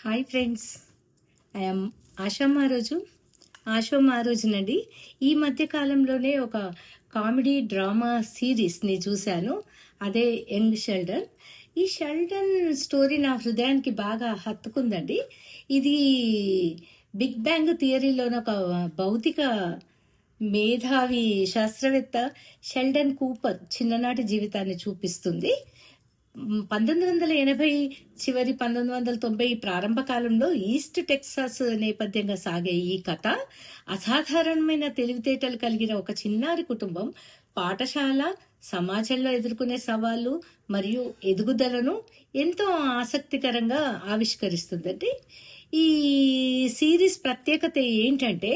Hi friends, I'm Asha మారోజునండి. ఈ మధ్య కాలంలోనే ఒక కామెడీ డ్రామా సిరీస్ని చూశాను. అదే యంగ్ షెల్డన్. ఈ షెల్డన్ స్టోరీ నా హృదయానికి బాగా హత్తుకుందండి. ఇది బిగ్ బ్యాంగ్ థియరీలోని ఒక భౌతిక మేధావి శాస్త్రవేత్త షెల్డన్ కూపర్ చిన్ననాటి జీవితాన్ని చూపిస్తుంది. 1980 చివరి 1990 ప్రారంభ కాలంలో ఈస్ట్ టెక్సాస్ నేపథ్యంగా సాగే ఈ కథ అసాధారణమైన తెలివితేటలు కలిగిన ఒక చిన్నారి కుటుంబం పాఠశాల సమాజంలో ఎదుర్కొనే సవాళ్లు మరియు ఎదుగుదలను ఎంతో ఆసక్తికరంగా ఆవిష్కరిస్తుందండి. ఈ సిరీస్ ప్రత్యేకత ఏంటంటే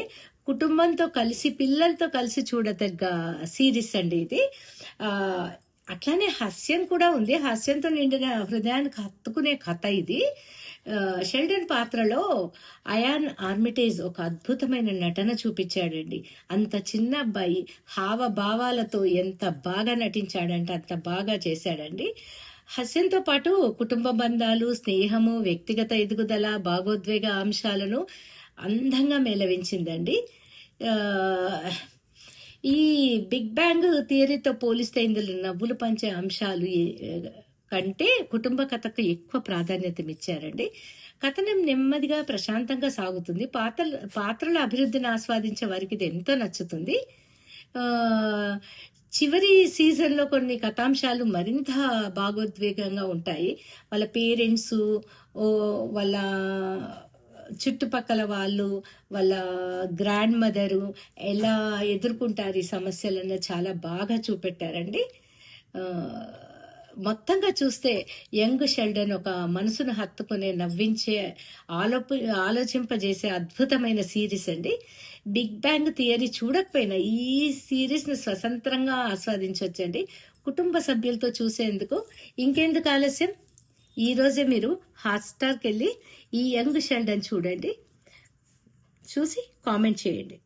కుటుంబంతో కలిసి పిల్లలతో కలిసి చూడదగ్గ సిరీస్ అండి ఇది. ఆ అట్లానే హాస్యం కూడా ఉంది. హాస్యంతో నిండిన హృదయానికి హత్తుకునే కథ ఇది. షెల్డన్ పాత్రలో అయాన్ ఆర్మిటేజ్ ఒక అద్భుతమైన నటన చూపించాడండి. అంత చిన్న అబ్బాయి హావభావాలతో ఎంత బాగా నటించాడంటే అంత బాగా చేశాడండి. హాస్యంతో పాటు కుటుంబ బంధాలు, స్నేహము, వ్యక్తిగత ఎదుగుదల, భావోద్వేగ అంశాలను అందంగా మేళవించిందండి. ఈ బిగ్ బ్యాంగ్ థియరీతో పోలిస్తే ఇందులో నవ్వులు పంచే అంశాలు కంటే కుటుంబ కథకు ఎక్కువ ప్రాధాన్యతనిచ్చారండి. కథనం నెమ్మదిగా ప్రశాంతంగా సాగుతుంది. పాత్రల అభివృద్ధిని ఆస్వాదించే వారికి ఇది ఎంతో నచ్చుతుంది. చివరి సీజన్లో కొన్ని కథాంశాలు మరింత భావోద్వేగంగా ఉంటాయి. వాళ్ళ పేరెంట్స్, వాళ్ళ చుట్టుపక్కల వాళ్ళు, వాళ్ళ గ్రాండ్ మదరు ఎలా ఎదుర్కొంటారు ఈ సమస్యలను చాలా బాగా చూపెట్టారండి. మొత్తంగా చూస్తే యంగ్ షెల్డన్ ఒక మనసును హత్తుకునే, నవ్వించే, ఆలోచింపజేసే అద్భుతమైన సిరీస్ అండి. బిగ్ బ్యాంగ్ థియరీ చూడకపోయినా ఈ సిరీస్ను స్వతంత్రంగా ఆస్వాదించవచ్చండి కుటుంబ సభ్యులతో చూసేందుకు. ఇంకెందుకు ఆలస్యం, ఈ రోజే మీరు హాట్స్టార్కి వెళ్ళి ఈ యంగ్ షెల్డన్ చూడండి, చూసి కామెంట్ చేయండి.